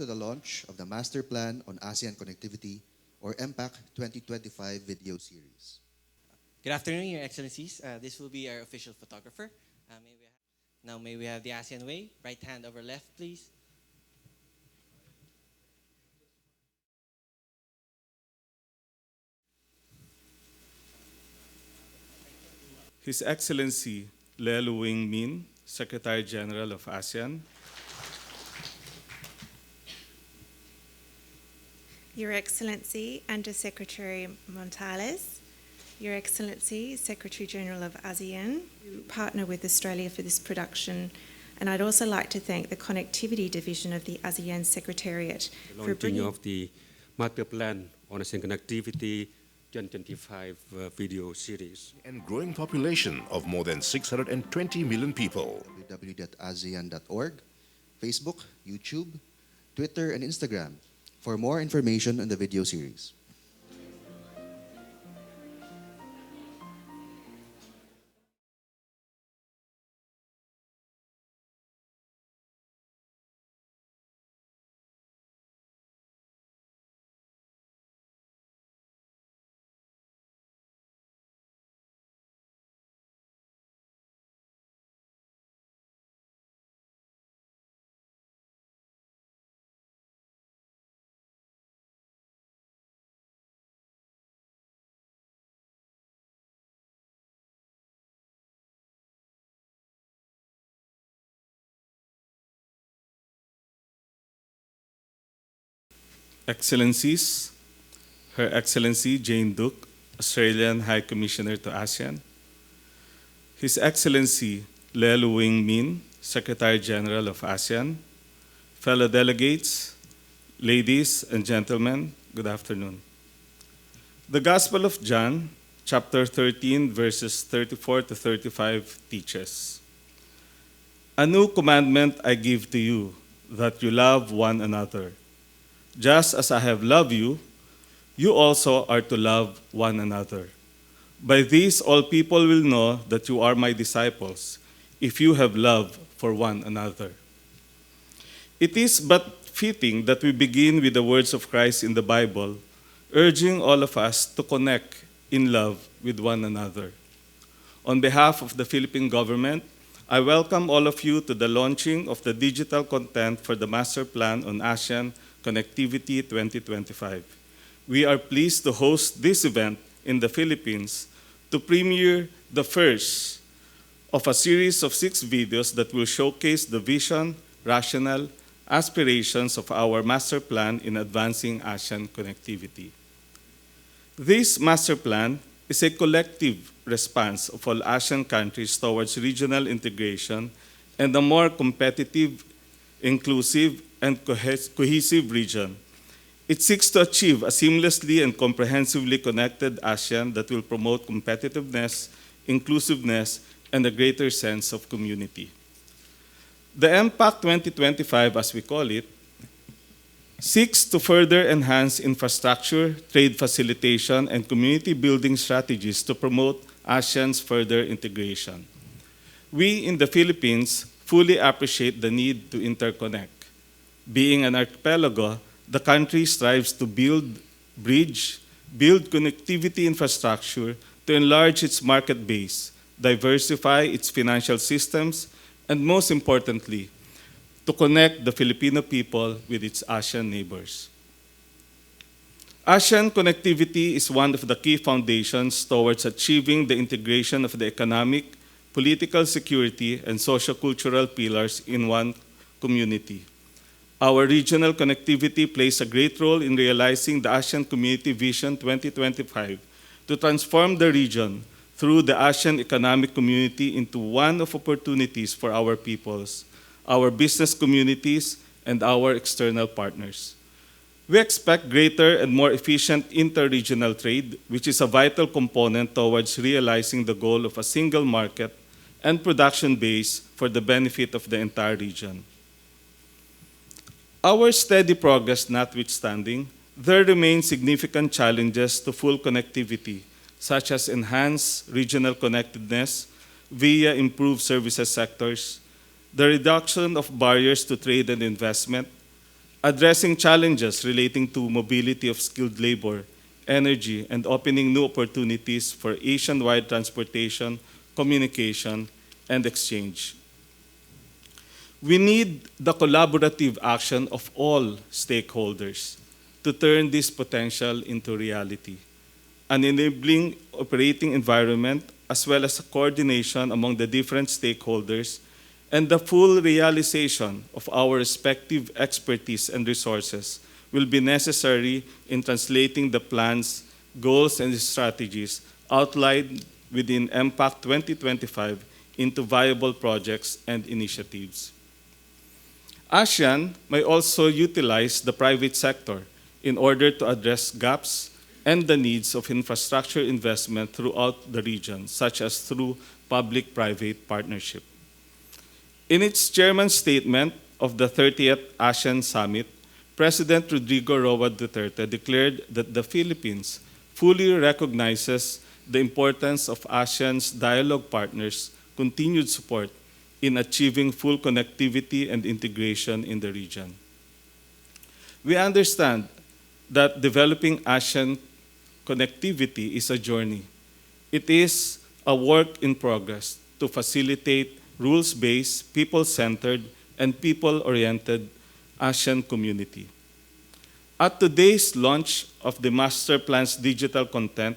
to the launch of the Master Plan on ASEAN Connectivity, or MPAC 2025 video series. Good afternoon, Your Excellencies. This will be our official photographer. May we have the ASEAN way. Right hand over left, please. His Excellency Le Luwing Min, Secretary General of ASEAN. Your Excellency, Undersecretary Montales, Your Excellency, Secretary General of ASEAN, who partner with Australia for this production. And I'd also like to thank the Connectivity Division of the ASEAN Secretariat for launching of the Master Plan on ASEAN Connectivity 2025 video series. And growing population of more than 620 million people. www.asean.org, Facebook, YouTube, Twitter, and Instagram for more information on the video series. Excellencies, Her Excellency Jane Duke, Australian High Commissioner to ASEAN. His Excellency Le Luwing Min, Secretary General of ASEAN. Fellow delegates, ladies and gentlemen, good afternoon. The Gospel of John, chapter 13, verses 34 to 35 teaches, "A new commandment I give to you, that you love one another. Just as I have loved you, you also are to love one another. By this all people will know that you are my disciples, if you have love for one another." It is but fitting that we begin with the words of Christ in the Bible, urging all of us to connect in love with one another. On behalf of the Philippine government, I welcome all of you to the launching of the digital content for the Master Plan on ASEAN Connectivity 2025. We are pleased to host this event in the Philippines to premiere the first of a series of 6 videos that will showcase the vision, rationale, aspirations of our master plan in advancing ASEAN connectivity. This master plan is a collective response of all ASEAN countries towards regional integration and a more competitive, inclusive, and cohesive region. It seeks to achieve a seamlessly and comprehensively connected ASEAN that will promote competitiveness, inclusiveness, and a greater sense of community. The MPAC 2025, as we call it, seeks to further enhance infrastructure, trade facilitation, and community building strategies to promote ASEAN's further integration. We in the Philippines fully appreciate the need to interconnect. Being an archipelago, the country strives to build connectivity infrastructure to enlarge its market base, diversify its financial systems, and most importantly, to connect the Filipino people with its ASEAN neighbors. ASEAN connectivity is one of the key foundations towards achieving the integration of the economic, political security, and socio-cultural pillars in one community. Our regional connectivity plays a great role in realizing the ASEAN Community Vision 2025 to transform the region through the ASEAN Economic Community into one of opportunities for our peoples, our business communities, and our external partners. We expect greater and more efficient inter-regional trade, which is a vital component towards realizing the goal of a single market and production base for the benefit of the entire region. Our steady progress notwithstanding, there remain significant challenges to full connectivity, such as enhanced regional connectedness via improved services sectors, the reduction of barriers to trade and investment, addressing challenges relating to mobility of skilled labor, energy, and opening new opportunities for Asian-wide transportation, communication, and exchange. We need the collaborative action of all stakeholders to turn this potential into reality, an enabling operating environment as well as coordination among the different stakeholders and the full realization of our respective expertise and resources will be necessary in translating the plans, goals, and strategies outlined within MPAC 2025 into viable projects and initiatives. ASEAN may also utilize the private sector in order to address gaps and the needs of infrastructure investment throughout the region, such as through public-private partnership. In its chairman's statement of the 30th ASEAN Summit, President Rodrigo Roa Duterte declared that the Philippines fully recognizes the importance of ASEAN's dialogue partners' continued support in achieving full connectivity and integration in the region. We understand that developing ASEAN connectivity is a journey. It is a work in progress to facilitate rules-based, people-centered, and people-oriented ASEAN community. At today's launch of the Master Plan's digital content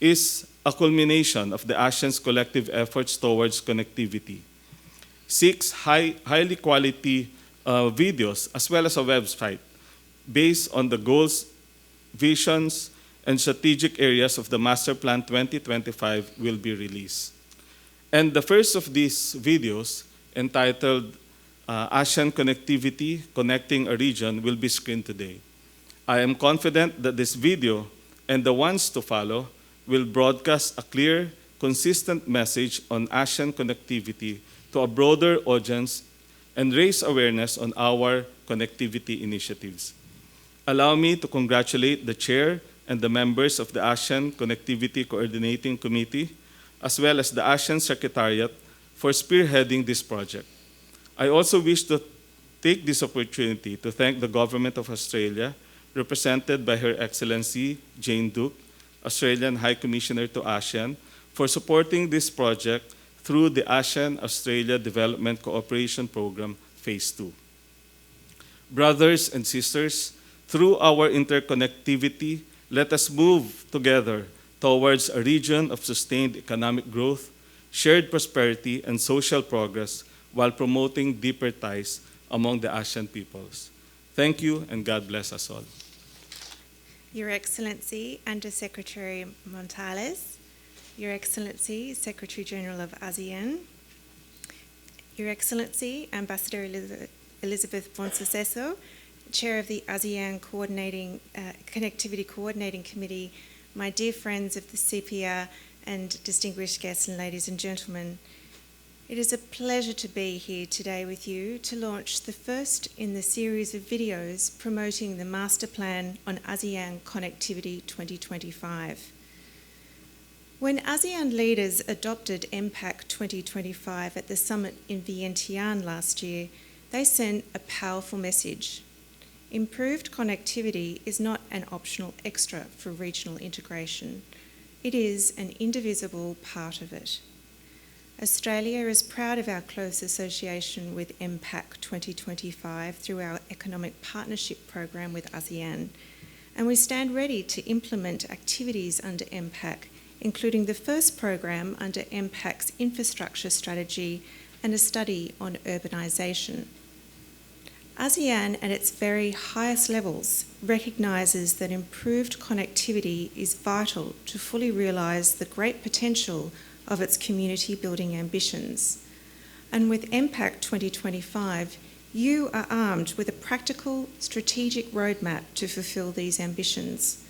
is a culmination of the ASEAN's collective efforts towards connectivity. 6 highly quality videos, as well as a website, based on the goals, visions, and strategic areas of the Master Plan 2025 will be released. And the first of these videos, entitled ASEAN Connectivity, Connecting a Region, will be screened today. I am confident that this video and the ones to follow will broadcast a clear, consistent message on ASEAN connectivity to a broader audience and raise awareness on our connectivity initiatives. Allow me to congratulate the Chair and the members of the ASEAN Connectivity Coordinating Committee, as well as the ASEAN Secretariat, for spearheading this project. I also wish to take this opportunity to thank the Government of Australia, represented by Her Excellency Jane Duke, Australian High Commissioner to ASEAN, for supporting this project through the ASEAN-Australia Development Cooperation Program, Phase 2. Brothers and sisters, through our interconnectivity, let us move together towards a region of sustained economic growth, shared prosperity, and social progress while promoting deeper ties among the ASEAN peoples. Thank you, and God bless us all. Your Excellency, Under Secretary Montales, Your Excellency, Secretary General of ASEAN, Your Excellency, Ambassador Elizabeth Bonsucesso, Chair of the ASEAN Connectivity Coordinating Committee, my dear friends of the CPR, and distinguished guests and ladies and gentlemen. It is a pleasure to be here today with you to launch the first in the series of videos promoting the Master Plan on ASEAN Connectivity 2025. When ASEAN leaders adopted MPAC 2025 at the summit in Vientiane last year, they sent a powerful message. Improved connectivity is not an optional extra for regional integration. It is an indivisible part of it. Australia is proud of our close association with MPAC 2025 through our Economic Partnership Program with ASEAN, and we stand ready to implement activities under MPAC, including the first program under MPAC's infrastructure strategy and a study on urbanisation. ASEAN, at its very highest levels, recognises that improved connectivity is vital to fully realise the great potential of its community building ambitions. And with MPAC 2025, you are armed with a practical, strategic roadmap to fulfil these ambitions.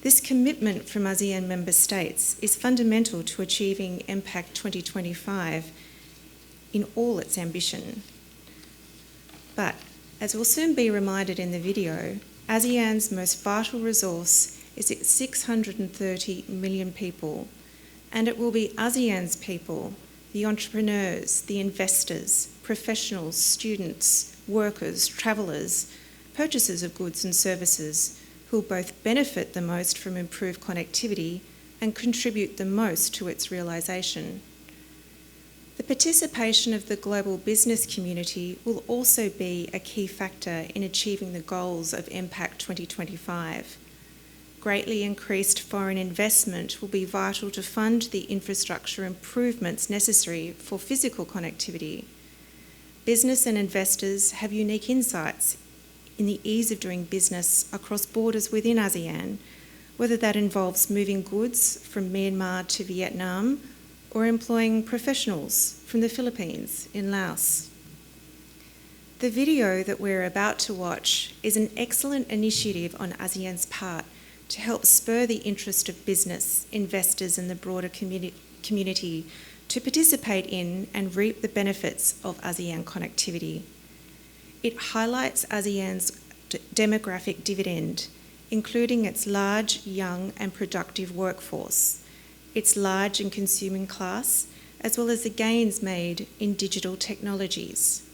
This commitment from ASEAN member states is fundamental to achieving MPAC 2025 in all its ambition. But, as will soon be reminded in the video, ASEAN's most vital resource is its 630 million people, and it will be ASEAN's people, the entrepreneurs, the investors, professionals, students, workers, travellers, purchasers of goods and services who will both benefit the most from improved connectivity and contribute the most to its realisation. The participation of the global business community will also be a key factor in achieving the goals of MPAC 2025. Greatly increased foreign investment will be vital to fund the infrastructure improvements necessary for physical connectivity. Business and investors have unique insights in the ease of doing business across borders within ASEAN, whether that involves moving goods from Myanmar to Vietnam or employing professionals from the Philippines in Laos. The video that we're about to watch is an excellent initiative on ASEAN's part to help spur the interest of business, investors and the broader community to participate in and reap the benefits of ASEAN connectivity. It highlights ASEAN's demographic dividend, including its large, young and productive workforce, its large and consuming class, as well as the gains made in digital technologies.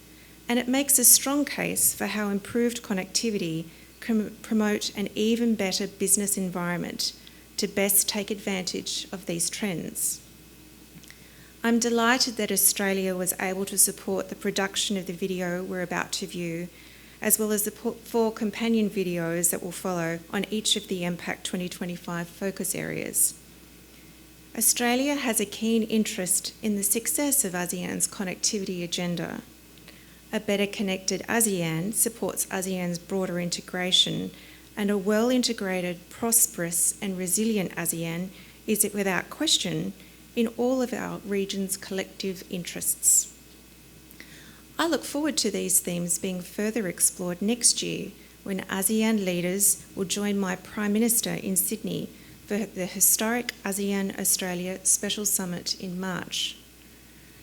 And it makes a strong case for how improved connectivity can promote an even better business environment to best take advantage of these trends. I'm delighted that Australia was able to support the production of the video we're about to view, as well as the 4 companion videos that will follow on each of the MPAC 2025 focus areas. Australia has a keen interest in the success of ASEAN's connectivity agenda. A better connected ASEAN supports ASEAN's broader integration, and a well-integrated, prosperous and resilient ASEAN is, without question, in all of our region's collective interests. I look forward to these themes being further explored next year when ASEAN leaders will join my Prime Minister in Sydney for the historic ASEAN-Australia Special Summit in March.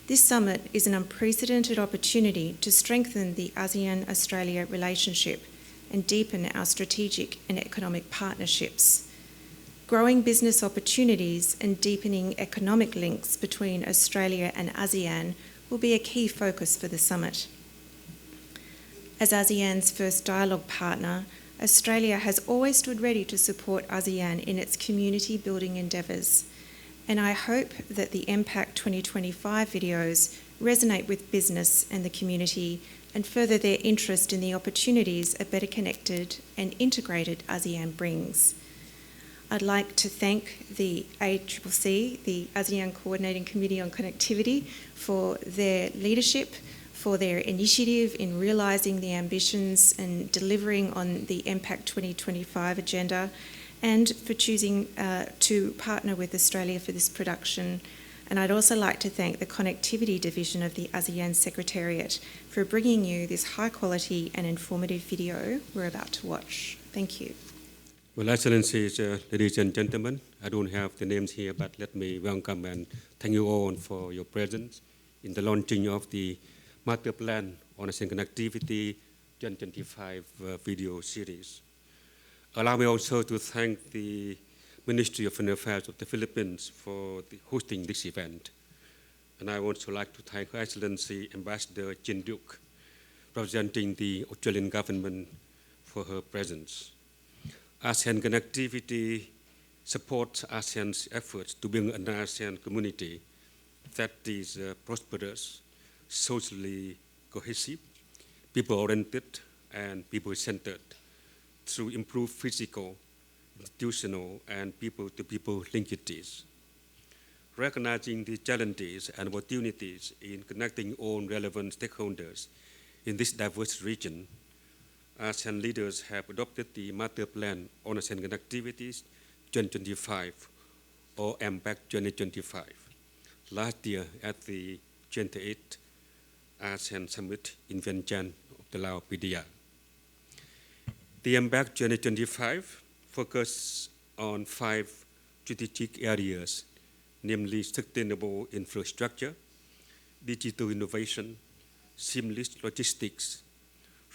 This summit is an unprecedented opportunity to strengthen the ASEAN-Australia relationship and deepen our strategic and economic partnerships. Growing business opportunities and deepening economic links between Australia and ASEAN will be a key focus for the summit. As ASEAN's first dialogue partner, Australia has always stood ready to support ASEAN in its community building endeavours, and I hope that the MPAC 2025 videos resonate with business and the community and further their interest in the opportunities a better connected and integrated ASEAN brings. I'd like to thank the ACCC, the ASEAN Coordinating Committee on Connectivity, for their leadership, for their initiative in realising the ambitions and delivering on the MPAC 2025 agenda, and for choosing to partner with Australia for this production. And I'd also like to thank the Connectivity Division of the ASEAN Secretariat for bringing you this high quality and informative video we're about to watch. Thank you. Well, Excellencies, ladies and gentlemen, I don't have the names here, but let me welcome and thank you all for your presence in the launching of the Master Plan on ASEAN Connectivity 2025 video series. Allow me also to thank the Ministry of Foreign Affairs of the Philippines for hosting this event. And I would also like to thank Her Excellency Ambassador Jane Duke, representing the Australian government, for her presence. ASEAN Connectivity supports ASEAN's efforts to build an ASEAN community that is prosperous, socially cohesive, people-oriented, and people-centered through improved physical, institutional, and people-to-people linkages. Recognizing the challenges and opportunities in connecting all relevant stakeholders in this diverse region, ASEAN leaders have adopted the Master Plan on ASEAN Connectivity 2025, or MPAC 2025, last year at the 28th ASEAN Summit in Vientiane of the Lao PDR. The MPAC 2025 focuses on 5 strategic areas, namely sustainable infrastructure, digital innovation, seamless logistics,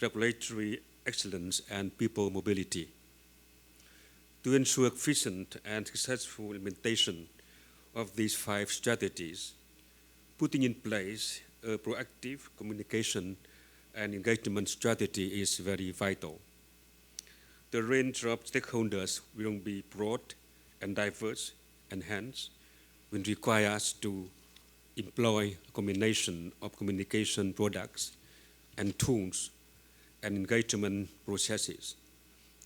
regulatory excellence, and people mobility. To ensure efficient and successful implementation of these 5 strategies, putting in place a proactive communication and engagement strategy is very vital. the range of stakeholders will be broad and diverse, and hence will require us to employ a combination of communication products and tools and engagement processes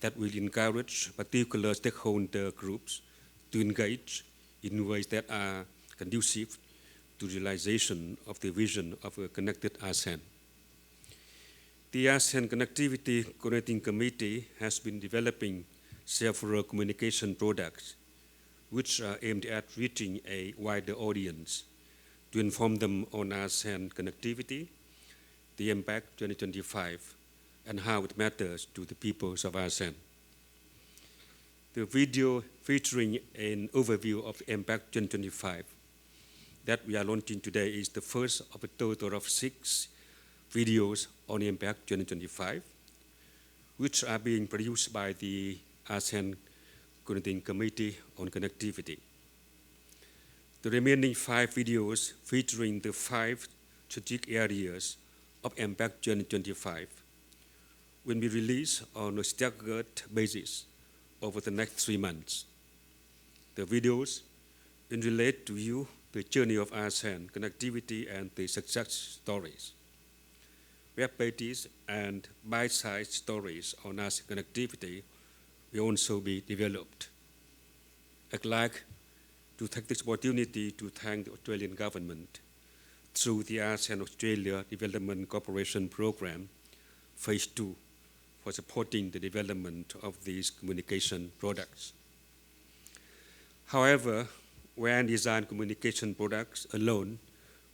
that will encourage particular stakeholder groups to engage in ways that are conducive to realization of the vision of a connected ASEAN. The ASEAN Connectivity Coordinating Committee has been developing several communication products which are aimed at reaching a wider audience to inform them on ASEAN connectivity, the MPAC 2025, and how it matters to the peoples of ASEAN. The video featuring an overview of MPAC 2025 that we are launching today is the first of a total of 6 videos on MPAC 2025, which are being produced by the ASEAN Coordinating Committee on Connectivity. The remaining 5 videos featuring the 5 strategic areas of MPAC 2025 will be released on a staggered basis over the next 3 months. The videos will relate to you the journey of ASEAN connectivity and the success stories. Web pages and bite-sized stories on ASEAN connectivity will also be developed. I'd like to take this opportunity to thank the Australian government through the ASEAN-Australia Development Cooperation Program, Phase 2, for supporting the development of these communication products. However, when designed communication products alone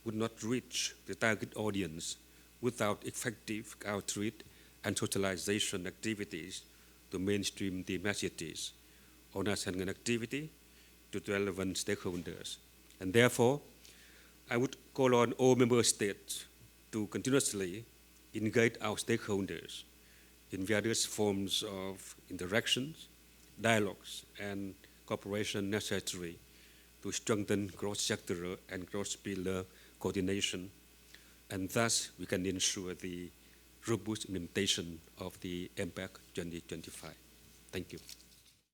would not reach the target audience without effective outreach and socialization activities to mainstream the messages on ASEAN connectivity to the relevant stakeholders. And therefore, I would call on all member states to continuously engage our stakeholders in various forms of interactions, dialogues, and cooperation necessary to strengthen cross-sectoral and cross-pillar coordination, and thus we can ensure the robust implementation of the MPAC 2025. Thank you.